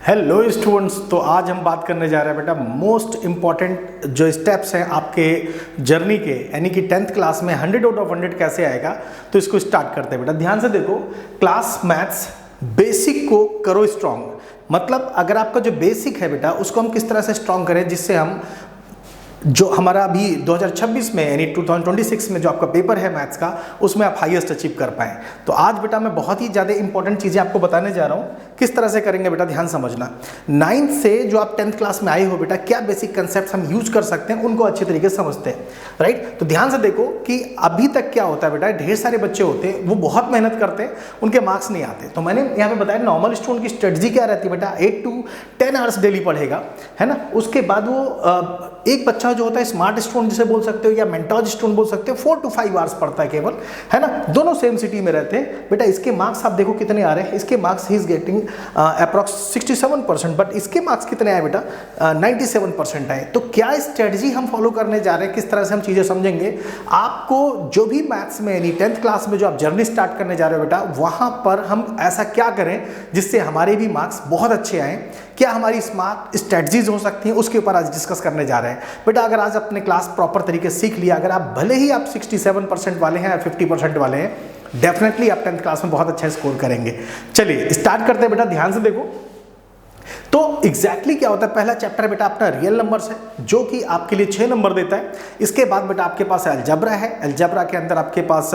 Hello students, तो आज हम बात करने जा रहे हैं बेटा मोस्ट इम्पॉर्टेंट जो स्टेप्स हैं आपके जर्नी के, यानी कि 10th क्लास में 100 आउट ऑफ 100 कैसे आएगा। तो इसको स्टार्ट करते हैं बेटा। ध्यान से देखो, क्लास मैथ्स बेसिक को करो स्ट्रॉन्ग। मतलब अगर आपका जो बेसिक है बेटा उसको हम किस तरह से स्ट्रॉन्ग करें जिससे हम जो हमारा अभी 2026 में यानी 2026 में जो आपका पेपर है मैथ्स का उसमें आप हाईएस्ट अचीव कर पाएँ। तो आज बेटा मैं बहुत ही ज़्यादा इंपॉर्टेंट चीज़ें आपको बताने जा रहा हूँ, किस तरह से करेंगे बेटा ध्यान समझना। 9th से जो आप 10th क्लास में आए हो बेटा, क्या बेसिक कंसेप्ट हम यूज कर सकते हैं उनको अच्छे तरीके से समझते हैं, राइट। तो ध्यान से देखो कि अभी तक क्या होता है बेटा, ढेर सारे बच्चे होते हैं वो बहुत मेहनत करते हैं, उनके मार्क्स नहीं आते। तो मैंने यहाँ पे बताया नॉर्मल स्टूडेंट की स्ट्रेटजी क्या रहती है बेटा, 8 to 10 आवर्स डेली पढ़ेगा, है ना। उसके बाद वो एक बच्चा जो होता है स्मार्ट स्टूडेंट जिसे बोल सकते हो या मेंटोज स्टूडेंट बोल सकते हो, 4 to 5 आवर्स पढ़ता है केवल, है ना। दोनों सेम सिटी में रहते हैं बेटा। इसके मार्क्स आप देखो कितने आ रहे हैं। इसके marks he is getting approx 67%, but इसके मार्क्स कितने आए बेटा, 97% आए। तो क्या स्ट्रेटजी हम फॉलो करने जा रहे हैं, किस तरह से हम चीजें समझेंगे। आपको जो भी मैथ्स में यानी 10th क्लास में जो आप जर्नी स्टार्ट करने जा रहे हो बेटा, वहां पर हम ऐसा क्या करें जिससे हमारे भी मार्क्स बहुत अच्छे आए, क्या हमारी स्मार्ट स्ट्रेटजीज हो सकती हैं, उसके ऊपर आज डिस्कस करने जा रहे हैं बेटा। अगर आज अपने क्लास प्रॉपर तरीके से सीख लिया, अगर आप भले ही आप 67% वाले हैं या 50% वाले हैं, डेफिनेटली आप 10th क्लास में बहुत अच्छा स्कोर करेंगे। चलिए स्टार्ट करते हैं बेटा। ध्यान से देखो तो एग्जैक्टली क्या होता है। पहला चैप्टर बेटा अपना रियल नंबर्स है, जो कि आपके लिए 6 नंबर देता है। इसके बाद बेटा आपके पास अलजेब्रा है। अलजेब्रा के अंदर आपके पास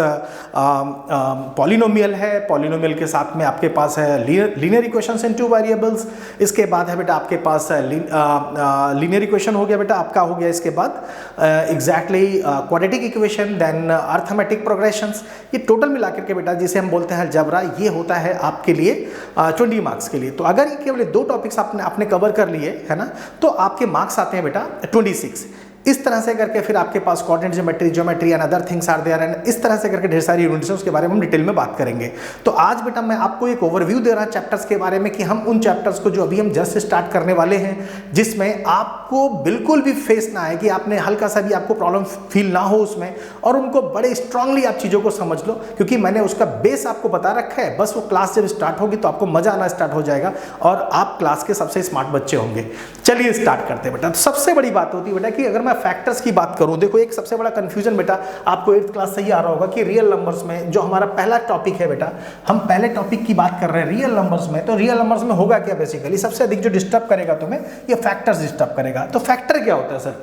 पॉलिनोमियल है। पॉलिनोमियल के साथ में आपके पास है लीनियर इक्वेशंस इन 2 वेरिएबल्स। इसके बाद है बेटा आपके पास लीनियर इक्वेशन हो गया बेटा आपका, हो गया। इसके बाद exactly quadratic equation, then arithmetic progressions. ये टोटल मिलाकर के बेटा जिसे हम बोलते हैं अलजेब्रा, ये होता है आपके लिए 20 मार्क्स के लिए। तो अगर ये केवल 2 टॉपिक्स आपने कवर कर लिए, है ना, तो आपके मार्क्स आते हैं बेटा 26। इस तरह से करके फिर आपके पास coordinate geometry and other things are there, and इस तरह से करके ढेर सारी यूनिट्स हैं, उसके बारे में हम डिटेल में बात करेंगे। तो आज बेटा मैं आपको एक ओवरव्यू दे रहा चैप्टर्स के बारे में कि हम उन चैप्टर्स को जो अभी हम जस्ट स्टार्ट करने वाले हैं, जिसमें आपको बिल्कुल भी फेस ना आए कि आपने हल्का सा भी आपको प्रॉब्लम फील ना हो उसमें, और उनको बड़े स्ट्रांगली आप चीज़ों को समझ लो, क्योंकि मैंने उसका बेस आपको बता रखा है। बस वो क्लास जब स्टार्ट होगी तो आपको मजा आना स्टार्ट हो जाएगा और आप क्लास के सबसे स्मार्ट बच्चे होंगे। चलिए स्टार्ट करते हैं बेटा। तो सबसे बड़ी बात होती है बेटा कि अगर मैं फैक्टर्स की बात करूं, देखो एक सबसे बड़ा कंफ्यूजन बेटा आपको 8th क्लास से ही आ रहा होगा कि रियल नंबर्स में जो हमारा पहला टॉपिक है बेटा, हम पहले टॉपिक की बात कर रहे हैं रियल नंबर्स में। तो रियल नंबर्स में होगा क्या, बेसिकली सबसे अधिक जो डिस्टर्ब करेगा तुम्हें ये फैक्टर्स डिस्टर्ब करेगा। तो फैक्टर क्या होता है सर?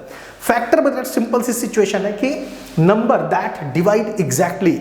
फैक्टर मतलब सिंपल सी सिचुएशन है कि नंबर दैट डिवाइड एग्जैक्टली।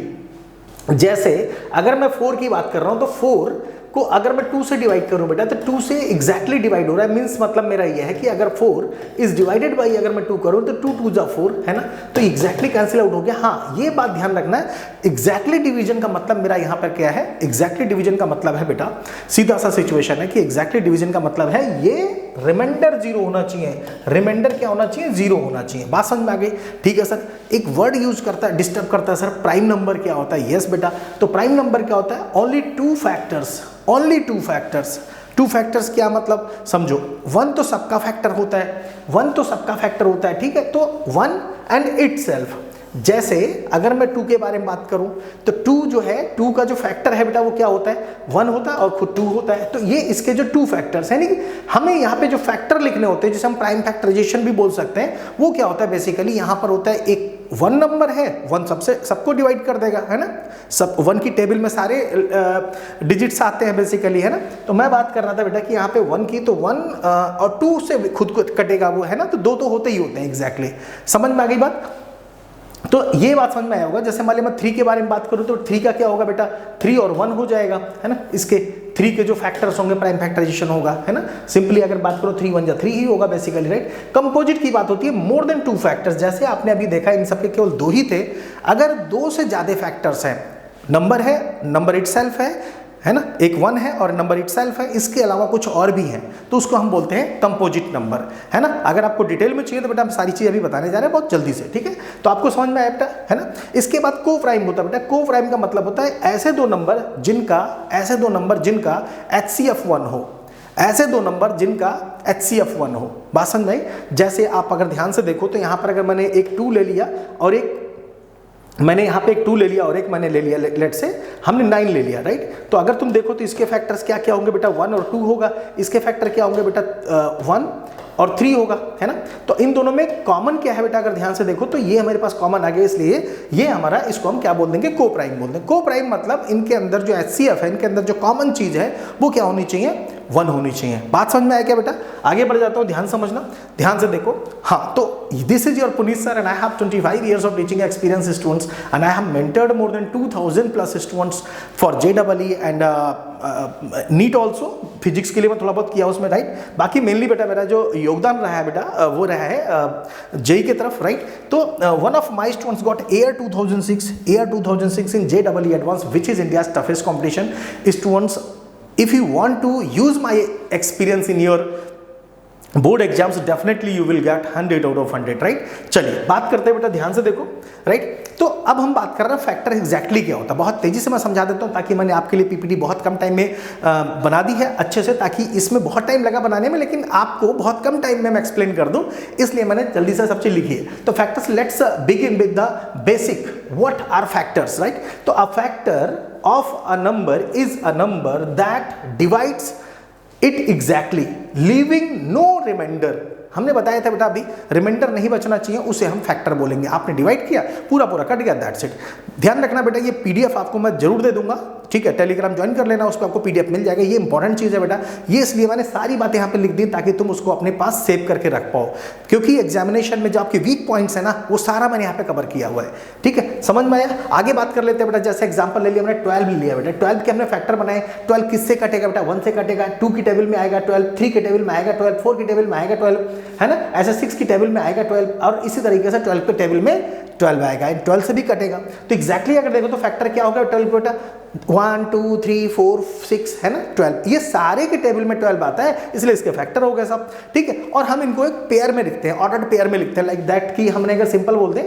जैसे अगर मैं 4 की बात कर रहा हूं तो 4 को अगर मैं 2 से डिवाइड करूं बेटा, तो 2 से एग्जैक्टली डिवाइड हो रहा है। मींस मतलब मेरा यह है कि अगर 4 इज डिवाइडेड बाई अगर मैं 2 करूं तो 2 2 जा 4, है ना। तो एग्जैक्टली कैंसिल आउट हो गया। हाँ, ये बात ध्यान रखना है, एग्जैक्टली डिवीजन का मतलब मेरा यहां पर क्या है, एग्जैक्टली डिवीजन का मतलब है बेटा सीधा सा सिचुएशन है कि एग्जैक्टली डिवीजन का मतलब है ये रिमाइंडर 0 होना चाहिए। रिमाइंडर क्या होना चाहिए, 0 होना चाहिए। बात समझ में आ गई? ठीक है सर। एक वर्ड यूज करता है, डिस्टर्ब करता है सर, प्राइम नंबर क्या होता है? यस बेटा, तो प्राइम नंबर क्या होता है, only 2 factors, only 2 factors. 2 factors क्या मतलब समझो, 1 तो सबका फैक्टर होता है, 1 तो सबका फैक्टर होता है, ठीक है। तो 1 एंड इटसेल्फ। जैसे अगर मैं 2 के बारे में बात करूं तो 2 जो है, 2 का जो फैक्टर है बेटा वो क्या होता है, 1 होता है और खुद 2 होता है। तो ये इसके जो 2 फैक्टर्स है, नहीं हमें यहाँ पे जो फैक्टर लिखने होते हैं जिसे हम प्राइम फैक्टराइजेशन भी बोल सकते हैं, वो क्या होता है बेसिकली यहाँ पर होता है एक 1 नंबर है, 1 सबको डिवाइड कर देगा, है ना। सब 1 की टेबल में सारे डिजिट्स आते हैं बेसिकली, है ना। तो मैं बात कर रहा था बेटा कि यहाँ पे 1 की तो 1 और 2 से खुद को कटेगा वो, है ना। तो 2 तो होते ही होते हैं एग्जैक्टली। समझ में आ गई बात? तो ये बात समझ में आया होगा। जैसे मान लीजिए मैं 3 के बारे में बात करूं तो 3 का क्या होगा बेटा, 3 और 1 हो जाएगा, है ना। इसके 3 के जो फैक्टर्स होंगे प्राइम फैक्टराइजेशन होगा, है ना। सिंपली अगर बात करो 3 1 जा 3 ही होगा बेसिकली, राइट। कंपोजिट की बात होती है मोर देन 2 फैक्टर्स। जैसे आपने अभी देखा इन सबके केवल 2 ही थे। अगर 2 से ज्यादा फैक्टर्स हैं, नंबर है, नंबर इटसेल्फ है ना, एक 1 है और नंबर इटसेल्फ है, इसके अलावा कुछ और भी हैं, तो उसको हम बोलते हैं कंपोजिट नंबर, है ना। अगर आपको डिटेल में चाहिए तो बेटा हम सारी चीज़ अभी बताने जा रहे हैं बहुत जल्दी से, ठीक है। तो आपको समझ में आया बेटा, है ना। इसके बाद को प्राइम होता है बेटा। को प्राइम का मतलब होता है ऐसे दो नंबर जिनका HCF 1 हो, ऐसे 2 नंबर जिनका HCF 1 हो। बात समझ में आई? जैसे आप अगर ध्यान से देखो तो यहाँ पर अगर मैंने एक 2 ले लिया और एक मैंने यहाँ पे एक 2 ले लिया और एक मैंने ले लिया, लेट से हमने 9 ले लिया, राइट। तो अगर तुम देखो तो इसके फैक्टर्स क्या क्या होंगे बेटा, 1 और 2 होगा। इसके फैक्टर क्या होंगे बेटा, 1 और 3 होगा, है ना। तो इन दोनों में कॉमन क्या है बेटा, अगर ध्यान से देखो तो ये हमारे पास कॉमन आ गया, इसलिए ये हमारा, इसको हम क्या बोल देंगे, को प्राइम बोल देंगे। को प्राइम मतलब इनके अंदर जो HCF है, इनके अंदर जो कॉमन चीज है वो क्या होनी चाहिए, 1 होनी चाहिए। बात समझ में आया क्या बेटा? आगे बढ़ जाता हूँ, ध्यान समझना, ध्यान से देखो। हाँ, तो this is your Puneet sir and I have 25 years of teaching experience students and I have mentored more than 2000 plus students for JEE and NEET also. Physics के लिए मैं थोड़ा बहुत किया उसमें, राइट। बाकी मेनली बेटा मेरा जो योगदान रहा है बेटा वो रहा है जेई की तरफ, राइट। तो one of my students got air 2006 in JEE advance which is India's toughest competition. Students, if you want to use my experience in your board exams, definitely you will get 100 out of 100, right. चलिए बात करते हैं बेटा, ध्यान से देखो, right. तो अब हम बात कर रहे हैं फैक्टर एग्जैक्टली क्या होता है। बहुत तेजी से मैं समझा देता हूं ताकि मैंने आपके लिए पीपीटी बहुत कम टाइम में बना दी है अच्छे से, ताकि इसमें बहुत टाइम लगा बनाने में, लेकिन आपको बहुत कम टाइम में मैं एक्सप्लेन कर दूं, इसलिए मैंने जल्दी से सब चीज लिखी है। तो factors, let's begin with the basic, what are factors, right. तो a factor of a number is a number that divides it exactly leaving no remainder. हमने बताया था बेटा अभी, रिमाइंडर नहीं बचना चाहिए, उसे हम फैक्टर बोलेंगे। आपने डिवाइड किया, पूरा पूरा कट गया, दैट्स इट। ध्यान रखना बेटा, ये पीडीएफ आपको मैं जरूर दे दूंगा, ठीक है। टेलीग्राम ज्वाइन कर लेना, उस पर आपको पीडीएफ मिल जाएगा। ये इंपॉर्टेंट चीज़ है बेटा, ये इसलिए मैंने सारी बातें यहाँ पे लिख दी ताकि तुम उसको अपने पास सेव करके रख पाओ, क्योंकि एग्जामिनेशन में जो आपके वीक पॉइंट्स है ना, वो सारा मैंने यहाँ पे कवर किया हुआ है, ठीक है। समझ में आया? आगे बात कर लेते हैं बेटा। जैसे एग्जाम्पल ले लिया हमने, 12 लिया बेटा, 12 के हमने फैक्टर बनाए। 12 किससे कटेगा बेटा, 1 से कटेगा, 2 की टेबल में आएगा 12, 3 के टेबल में आएगा 12, 4 की टेबल में आएगा 12, है ना। ऐसे 6 की टेबल में आएगा 12, और इसी तरीके से 12 के टेबल में 12 आएगा, 12 से भी कटेगा। तो एग्जैक्टली अगर देखो तो फैक्टर क्या होगा 12 बेटा, 1 2 3 4 6, है ना, 12, ये सारे के टेबल में 12 आता है, इसलिए इसके फैक्टर हो गए सब, ठीक है। और हम इनको एक पेयर में लिखते हैं, ऑर्डर्ड पेयर में लिखते हैं, लाइक दैट कि हमने अगर सिंपल बोल दें,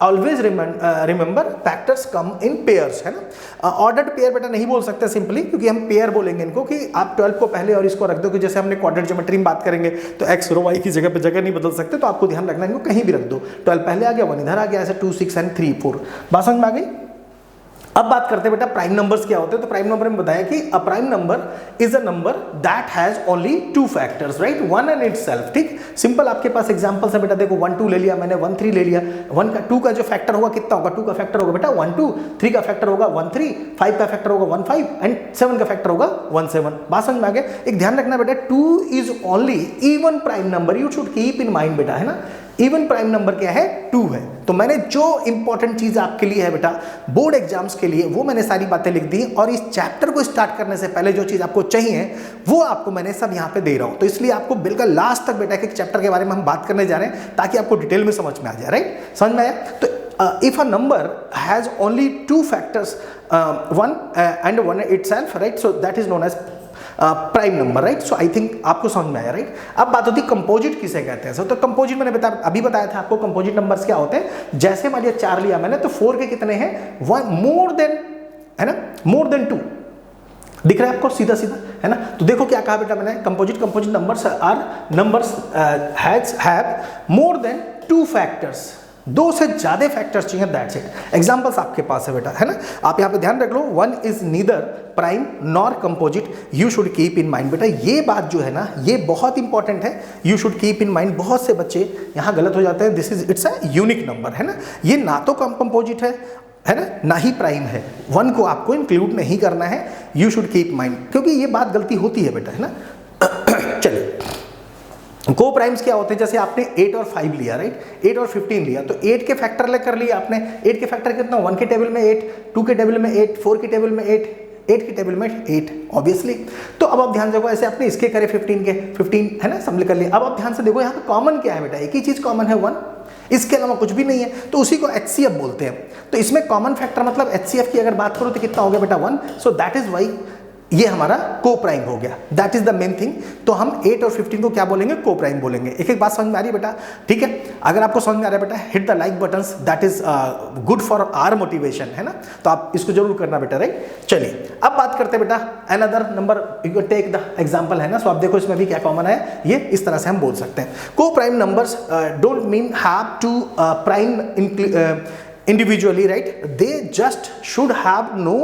ऑलवेज रिमेंबर फैक्टर्स कम इन पेयर्स, है ना। ऑर्डर्ड पेयर बेटा नहीं बोल सकते सिंपली, क्योंकि हम पेयर बोलेंगे इनको, कि आप 12 को पहले और इसको रख दो, कि जैसे हमने क्वाड्रेंट ज्योमेट्री में बात करेंगे तो एक्स रो वाई की जगह पे जगह नहीं बदल सकते, तो आपको ध्यान रखना इनको कहीं भी रख दो। 12 पहले आ गया, 1 इधर आ गया, ऐसे 2 6 एंड 3 4। बात समझ में आ गई? अब बात करते हैं बेटा प्राइम नंबर्स क्या होते हैं। तो प्राइम नंबर में बताया कि a prime number is a number that has only 2 factors, right, 1 and itself, ठीक। सिंपल आपके पास एग्जांपल्स है बेटा, देखो 1 2 ले लिया मैंने, 1 3 ले लिया। 1 का 2 का जो फैक्टर होगा कितना होगा, 2 का फैक्टर होगा बेटा 1 2, 3 का फैक्टर होगा 1 3, 5 का फैक्टर होगा 1 5 एंड 7 का फैक्टर होगा 1 7। बात समझ में आ गया? एक ध्यान रखना बेटा, 2 is only even prime number, you should keep in mind बेटा, है ना। इवन प्राइम नंबर क्या है, 2 है। तो मैंने जो इंपॉर्टेंट चीज आपके लिए है बेटा बोर्ड एग्जाम्स के लिए, वो मैंने सारी बातें लिख दी, और इस चैप्टर को स्टार्ट करने से पहले जो चीज आपको चाहिए वो आपको मैंने सब यहाँ पे दे रहा हूँ। तो इसलिए आपको बिल्कुल लास्ट तक बेटा एक चैप्टर के बारे में हम बात करने जा रहे हैं, ताकि आपको डिटेल में समझ में आ जाए, राइट। समझ में आया? तो if a number has only 2 factors, 1 and 1 itself, right, so that is known as prime number, right. So I think आपको समझ में आया, राइट। अब बात होती है कंपोजिट किसे कहते हैं। तो कंपोजिट मैंने अभी बताया था आपको, कंपोजिट नंबर्स क्या होते हैं। जैसे मान लिया 4 लिया मैंने, तो 4 के कितने हैं, 1 मोर देन, है ना, मोर देन 2 दिख रहा है आपको सीधा सीधा, है ना। तो देखो क्या कहा बेटा मैंने, composite numbers are numbers have more than 2 factors, 2 से ज्यादा फैक्टर्स चाहिए, दैट्स इट। एग्जांपल्स आपके पास है बेटा, है ना। आप यहाँ पे ध्यान रख लो, 1 is neither prime nor composite, you should keep in mind बेटा। ये बात जो है ना, ये बहुत इंपॉर्टेंट है, you should keep in mind. बहुत से बच्चे यहाँ गलत हो जाते हैं, this is it's a unique number, है ना। ये ना तो कंपोजिट है ना, ना ही प्राइम है, 1 को आपको इंक्लूड नहीं करना है, यू शुड कीप माइंड, क्योंकि ये बात गलती होती है बेटा, है ना। चलिए, को प्राइम्स क्या होते हैं, जैसे आपने 8 और 5 लिया, राइट, 8 और 15 लिया, तो 8 के फैक्टर ले कर लिया आपने। 8 के फैक्टर कितना, 1 के टेबल में 8, 2 के टेबल में 8, 4 के टेबल में 8, 8 की टेबल में 8 ऑब्वियसली। तो अब आप ध्यान से देखो, ऐसे आपने इसके करे 15 के 15, है ना, सब कर लिया। अब आप ध्यान से देखो यहाँ पे कॉमन क्या है बेटा, एक ही चीज कॉमन है 1, इसके अलावा कुछ भी नहीं है, तो उसी को HCF बोलते हैं। तो इसमें कॉमन फैक्टर मतलब HCF की अगर बात करो तो कितना हो गया बेटा 1, सो दैट इज वाई ये हमारा को प्राइम हो गया, that is the main thing. तो हम 8 और 15 को क्या बोलेंगे, को प्राइम बोलेंगे। एक एक बात समझ में आ रही है बेटा, ठीक है। अगर आपको समझ में आ रहा है बेटा, hit the like buttons, that is good for our motivation, है ना। तो आप इसको जरूर करना बेटा, राइट। चलिए अब बात करते हैं बेटा another number, you take the example, है ना। सो आप देखो इसमें भी क्या कॉमन है, ये इस तरह से हम बोल सकते हैं। Coprime numbers don't mean have to prime individually, right, they just should have no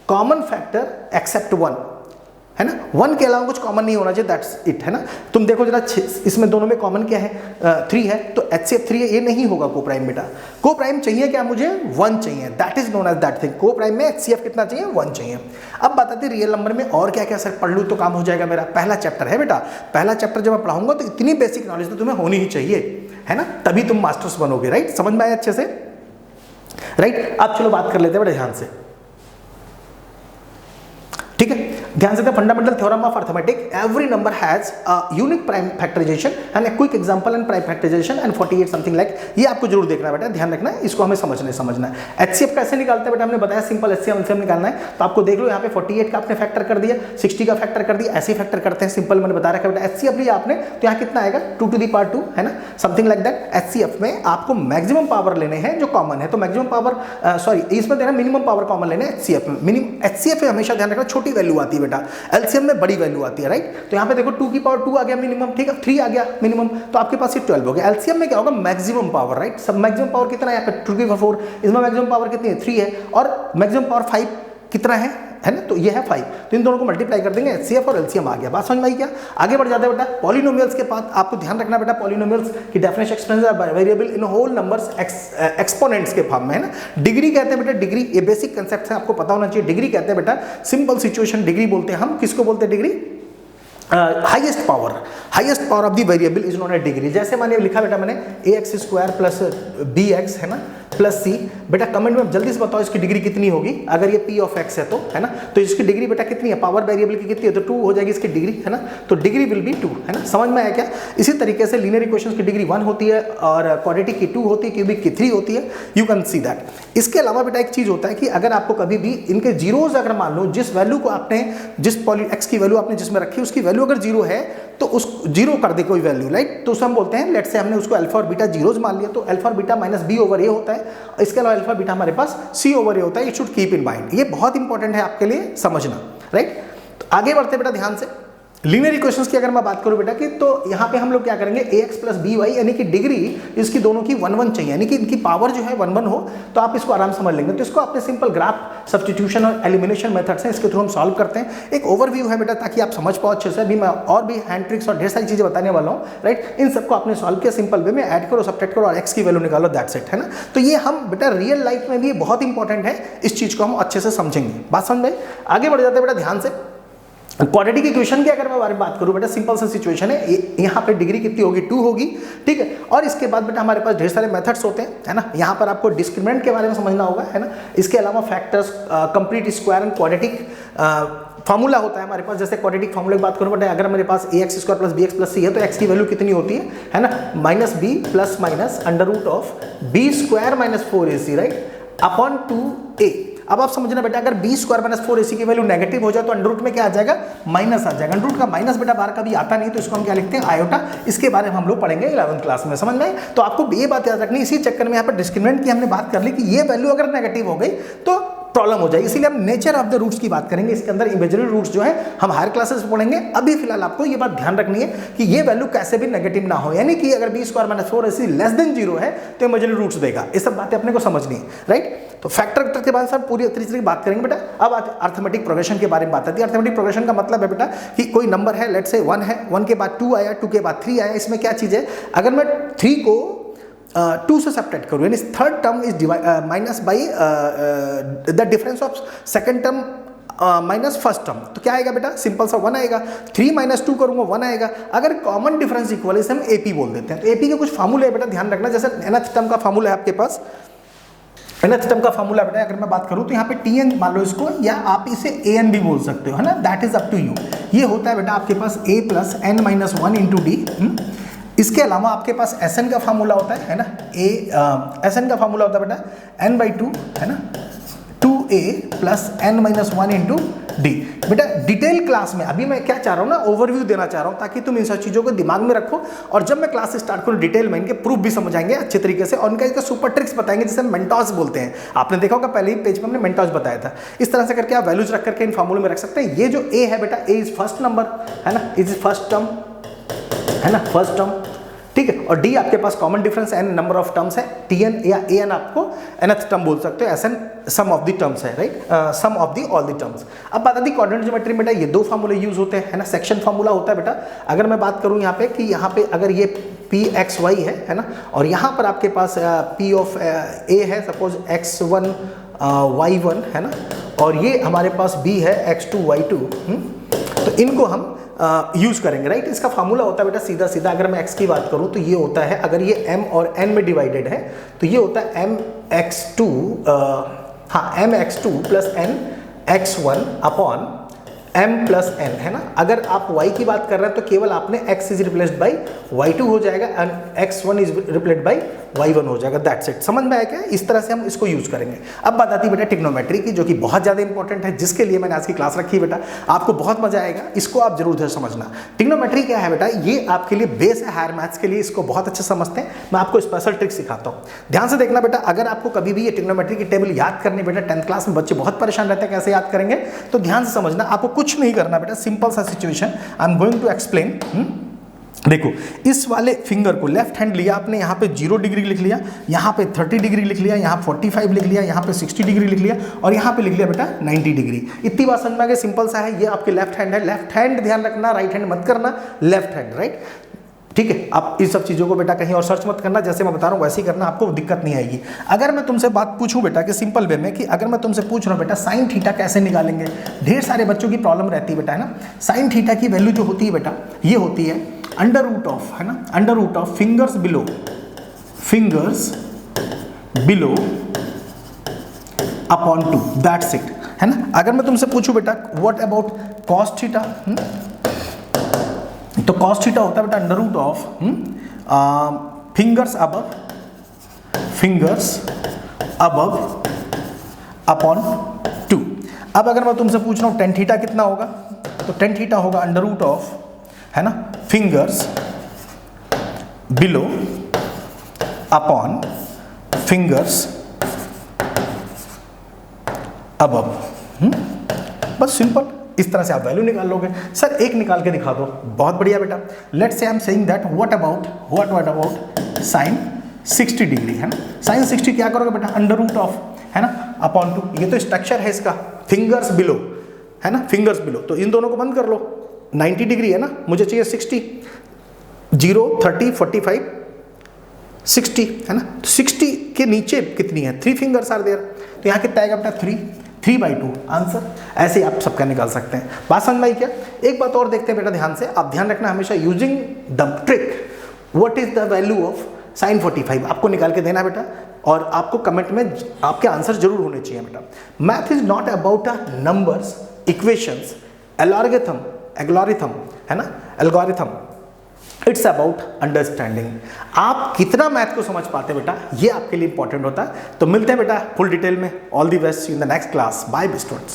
common factor except one, है ना, वन के अलावा कुछ कॉमन नहीं होना चाहिए, दैट्स इट, है ना। तुम देखो जरा इसमें दोनों में कॉमन क्या है, 3 है, तो HCF 3 है, ये नहीं होगा को प्राइम बेटा। को प्राइम चाहिए क्या मुझे, 1 चाहिए, that is known as that thing. Coprime में HCF कितना चाहिए, 1 चाहिए। अब बताते रियल नंबर में और क्या क्या सर पढ़ लूँ तो काम हो जाएगा मेरा। पहला चैप्टर है बेटा, पहला चैप्टर जब मैं पढ़ाऊंगा तो इतनी बेसिक नॉलेज तो तुम्हें होनी ही चाहिए, है ना, तभी तुम मास्टर्स बनोगे, राइट, समझ में आया अच्छे से, राइट। अब चलो बात कर लेते हैं बड़े ध्यान से, ठीक है, ध्यान से। Fundamental theorem of arithmetic, every number has a unique prime factorisation and a quick example and prime factorisation and 48 something like, ये आपको जरूर देखना बेटा, ध्यान रखना है, इसको हमें समझना है। HCF कैसे निकालते हैं बेटा, हमने बताया सिंपल HCF LCM निकालना है, तो आपको देख लो यहाँ पे 48 का आपने फैक्टर कर दिया, 60 का फैक्टर कर दिया, ऐसे फैक्टर करते हैं, सिंपल मैंने बता रखा है बेटा। HCF लिया आपने तो यहाँ कितना आएगा, 2 to the power 2, है ना, समथिंग लाइक दैट। HCF में आपको मैक्सिमम पावर लेने हैं जो कॉमन है, तो मैक्सिमम पावर सॉरी इसमें देना मिनिमम पावर कॉमन लेने HCF में। HCF में हमेशा ध्यान रखना छोटी वैल्यू आती है बेटा, LCM में बड़ी वैल्यू आती है, राइट। तो यहाँ पे देखो 2 की पावर 2 आ गया मिनिमम, ठीक है, 3 आ गया मिनिमम, तो आपके पास ये 12 हो गया। LCM में क्या होगा, मैक्सिमम पावर, राइट, सब मैक्सिमम पावर कितना है यहाँ पे 2 की पावर 4, इसमें मैक्सिमम पावर कितनी है 3 है, और मैक्सिमम पावर 5 कितना है ना, तो ये है 5, तो इन दोनों को मल्टीप्लाई कर देंगे, HCF और LCM आ गया। बात समझ में आई क्या, आगे बढ़ जाते हैं बेटा। पॉलिनोमियल्स के बाद आपको ध्यान रखना बेटा, पॉलिनोमियल्स की definition expression variable in whole numbers exponents के फॉर्म में, है ना। डिग्री कहते हैं बेटा, डिग्री ये बेसिक कंसेप्ट है, आपको पता होना चाहिए। डिग्री कहते हैं बेटा, सिंपल सिचुएशन डिग्री बोलते हैं हम, किसको बोलते हैं degree, highest power of the variable is known as degree. जैसे मैंने लिखा बेटा मैंने ax² प्लस bx, है ना, प्लस c, बेटा कमेंट में जल्दी से बताओ इसकी डिग्री कितनी होगी, अगर ये p ऑफ x है तो, है ना, तो इसकी डिग्री बेटा कितनी है, पावर वेरिएबल की कितनी है, तो 2 हो जाएगी इसकी डिग्री, है ना, तो डिग्री विल बी 2, है ना, समझ में आया क्या। इसी तरीके से लीनियर इक्वेशंस की डिग्री 1 होती है और क्वाड्रेटिक की 2 होती है, क्यूबिक की 3 होती है, यू कैन सी दैट। इसके अलावा बेटा एक चीज होता है कि अगर आपको कभी भी इनके जीरोज अगर मान लो, जिस वैल्यू को आपने, जिस x की वैल्यू आपने जिसमें रखी उसकी वैल्यू अगर 0 है तो उस 0 कर दे कोई वैल्यू, राइट, तो उसे हम बोलते हैं, लेट्स से हमने उसको अल्फा और बीटा जीरोज मान लिया, तो अल्फा और beta minus b over a होता है, इसके अलावा अल्फा बीटा हमारे पास c ओवर a होता है। It should keep in mind, ये बहुत इंपॉर्टेंट है आपके लिए समझना, राइट। तो आगे बढ़ते बेटा ध्यान से, लीनियर इक्वेशंस की अगर मैं बात करूं बेटा की, तो यहाँ पे हम लोग क्या करेंगे, ax प्लस by, यानी कि डिग्री इसकी दोनों की 1 चाहिए, यानी कि इनकी पावर जो है 1 हो, तो आप इसको आराम समझ लेंगे। तो इसको आपने सिंपल ग्राफ सब्स्टिट्यूशन और एलिमिनेशन मेथड्स हैं, इसके थ्रू हम सॉल्व करते हैं। एक ओवरव्यू है बेटा ताकि आप समझ पाओ अच्छे से, अभी मैं और भी हैंड ट्रिक्स और ढेर सारी चीजें बताने वाला हूँ, राइट। इन सबको आपने सॉल्व किया सिंपल वे में, ऐड करो सब्ट्रैक्ट करो और x की वैल्यू निकालो, दैट्स इट, है ना। तो ये हम बेटा रियल लाइफ में भी बहुत इंपॉर्टेंट है, इस चीज को हम अच्छे से समझेंगे। बात समझ में, आगे बढ़ जाते हैं बेटा ध्यान से। क्वाड्रेटिक इक्वेशन की अगर मैं बारे में बात करूं बेटा, सिंपल सा सिचुएशन है, यहाँ पे डिग्री कितनी होगी 2 होगी, ठीक है, और इसके बाद बेटा हमारे पास ढेर सारे मेथड्स होते हैं, है ना। यहाँ पर आपको डिस्क्रिमिनेंट के बारे में समझना होगा, है ना। इसके अलावा factors, complete square and quadratic formula होता है हमारे पास। जैसे क्वाड्रेटिक फार्मूला की बात करूं बेटा, अगर मेरे पास ax² plus bx plus c है तो x की वैल्यू कितनी होती है ना, -b plus minus under root of b² minus 4ac, right, upon 2a। अब आप समझना बेटा, अगर b² माइनस 4ac की वैल्यू नेगेटिव हो जाए तो अंडर रूट में क्या आ जाएगा, माइनस आ जाएगा। अंडर रूट का माइनस बेटा बाहर कभी आता नहीं, तो इसको हम क्या लिखते हैं, आयोटा। इसके बारे में हम लोग पढ़ेंगे 11th क्लास में, समझ में आए। तो आपको ये बात याद रखनी, इसी चक्कर में यहाँ पर डिस्क्रिमिनेंट की हमने बात कर ली कि ये वैल्यू अगर नेगेटिव हो गई तो प्रॉब्लम हो जाएगी, इसीलिए हम नेचर ऑफ द रूट्स की बात करेंगे। इसके अंदर इमेजिनरी रूट्स जो है हम हायर क्लासेस में पढ़ेंगे। अभी फिलहाल आपको ये बात ध्यान रखनी है कि ये वैल्यू कैसे भी नेगेटिव ना हो, यानी कि अगर b² minus 4ac less than 0 है तो इमेजिनरी रूट्स देगा। ये सब बातें अपने को समझनी है, राइट। तो फैक्टर के बाद सब पूरी तरीके से बात करेंगे बेटा। अब अर्थमेटिक प्रोग्रेशन के बारे में बात आती है। अर्थमेटिक प्रोग्रेशन का मतलब है बेटा कि कोई नंबर है, लेट्स से 1 है, 1 के बाद 2 आया, 2 के बाद 3 आया। इसमें क्या चीज़ है, अगर मैं 3 को 2 से सब्ट्रैक्ट करूँ, यानी third term is minus by the difference of second term minus first term, तो क्या आएगा बेटा, सिंपल सा 1 आएगा। 3 माइनस 2 करूंगा 1 आएगा। अगर कॉमन डिफरेंस इक्वल है, इसे हम AP बोल देते हैं। तो AP के कुछ फार्मूले है बेटा, ध्यान रखना। जैसे nth टर्म का फार्मूला है आपके पास, nth टर्म का फार्मूला बेटा अगर मैं बात करूं तो यहाँ पे Tn मान लो इसको, या आप इसे An भी बोल सकते हो, है ना, that is up to you. ये होता है बेटा आपके पास a plus n minus 1 into D. इसके अलावा आपके पास Sn का फार्मूला होता है ना, Sn का फार्मूला होता है बेटा n/2, है ना, 2a plus n minus 1 into D. बेटा डिटेल क्लास में अभी मैं क्या चाह रहा हूँ ना, ओवरव्यू देना चाह रहा हूँ ताकि तुम इन सब चीज़ों को दिमाग में रखो, और जब मैं क्लास स्टार्ट करूँ डिटेल में इनके प्रूफ भी समझाएंगे अच्छे तरीके से, और इनका सुपर ट्रिक्स बताएंगे जिसे मेंटॉस बोलते हैं। आपने देखा होगा पहले ही पेज पे हमने मेंटॉस बताया था। इस तरह से करके आप वैल्यूज रख करके इन फॉर्मूले में रख सकते हैं। ये जो a है बेटा, a इज फर्स्ट नंबर, है ना, इज फर्स्ट टर्म, है ना, फर्स्ट टर्म, ठीक है। और डी आपके पास common difference n number of terms है, टी एन या ए एन आपको nth टर्म बोल सकते हो, s n sum of the terms है, right, sum of the all the terms. अब बात आती है कोऑर्डिनेट ज्योमेट्री में बेटा ये दो फार्मूले यूज होते हैं, है ना। सेक्शन फार्मूला होता है बेटा, अगर मैं बात करूं यहाँ पे कि यहाँ पे अगर ये पी एक्स वाई है ना, और यहाँ पर आपके पास पी ऑफ ए है सपोज x1 y1 है ना, और ये हमारे पास b है x2 y2, तो इनको हम यूज करेंगे, राइट। इसका फार्मूला होता है बेटा सीधा सीधा, अगर मैं x की बात करूं तो ये होता है, अगर ये m और n में डिवाइडेड है तो ये होता है mx2 mx2 plus n x1 upon m plus n, है ना। अगर आप y की बात कर रहे हैं तो केवल आपने x is replaced by y2 हो जाएगा and x1 is replaced by y1 हो जाएगा, दैट्स इट। समझ में आया क्या? इस तरह से हम इसको यूज करेंगे। अब बात आती है बेटा ट्रिग्नोमेट्री की, जो कि बहुत ज्यादा इंपॉर्टेंट है, जिसके लिए मैंने आज की क्लास रखी है बेटा। आपको बहुत मजा आएगा, इसको आप जरूर से समझना। ट्रिग्नोमेट्री क्या है बेटा, ये आपके लिए बेस है हायर मैथ्स के लिए, इसको बहुत अच्छे समझते हैं। मैं आपको स्पेशल ट्रिक सिखाता हूँ, ध्यान से देखना बेटा। अगर आपको कभी भी ये ट्रिग्नोमेट्री की टेबल याद करनी बेटा, 10th क्लास में बच्चे बहुत परेशान रहते हैं कैसे याद करेंगे, तो ध्यान से समझना। आपको कुछ नहीं करना बेटा, सिंपल सा situation I am going to explain. देखो, इस वाले फिंगर को लेफ्ट हैंड लिया आपने, यहाँ पे 0 डिग्री लिख लिया, यहाँ पे 30 डिग्री लिख लिया, यहाँ 45 लिख लिया, यहाँ पे 60 डिग्री लिख लिया, और यहाँ पे लिख लिया बेटा 90 डिग्री। इतनी बात समझ में आ गई, सिंपल सा है। ये आपके लेफ्ट हैंड है, लेफ्ट हैंड ध्यान रखना, राइट हैंड मत करना, लेफ्ट हैंड, राइट, ठीक है। आप इस सब चीज़ों को बेटा कहीं और सर्च मत करना, जैसे मैं बता रहा हूँ वैसे ही करना, आपको दिक्कत नहीं आएगी। अगर मैं तुमसे बात पूछूं बेटा कि सिंपल वे में, कि अगर मैं तुमसे पूछ रहा हूँ बेटा साइन थीटा कैसे निकालेंगे, ढेर सारे बच्चों की प्रॉब्लम रहती है बेटा, है ना। साइन थीटा की वैल्यू जो होती है बेटा, ये होती है अंडर रूट ऑफ, है ना, under root of fingers below upon 2, that's it, है ना। अगर मैं तुमसे पूछूं बेटा व्हाट अबाउट कॉस थीटा, तो कॉस थीटा होता है बेटा under root of fingers above upon 2। अब अगर मैं तुमसे पूछ रहा हूँ टेन थीटा कितना होगा, तो टेन थीटा होगा अंडर रूट ऑफ, है ना, fingers below upon fingers above. बस सिंपल, इस तरह से आप वैल्यू निकाल लोगे। सर एक निकाल के दिखा दो, बहुत बढ़िया बेटा। Let's say I am saying that what about sine 60 degree, है ना। साइन 60 क्या करोगे बेटा, अंडर रूट ऑफ, है ना, अपॉन 2। ये तो स्ट्रक्चर है इसका, फिंगर्स बिलो, है ना, फिंगर्स बिलो, तो इन दोनों को बंद कर लो। 90 डिग्री है ना, मुझे चाहिए 60, 0 30 45 60, है ना। 60 के नीचे कितनी है, 3 फिंगर्स आर देयर, तो यहाँ कितना आएगा बेटा 3/2 आंसर। ऐसे आप सबका निकाल सकते हैं। बात समझ में आई क्या? एक बात और देखते हैं बेटा ध्यान से, आप ध्यान रखना हमेशा, using the trick, what is the value of sine 45 आपको निकाल के देना बेटा, और आपको कमेंट में आपके आंसर जरूर होने चाहिए बेटा। Math is not about numbers, equations, algorithm, है ना, एल्गोरिथम, इट्स अबाउट अंडरस्टैंडिंग। आप कितना मैथ को समझ पाते हैं बेटा, ये आपके लिए इंपॉर्टेंट होता है। तो मिलते हैं बेटा फुल डिटेल में। All the best in the next class, bye students.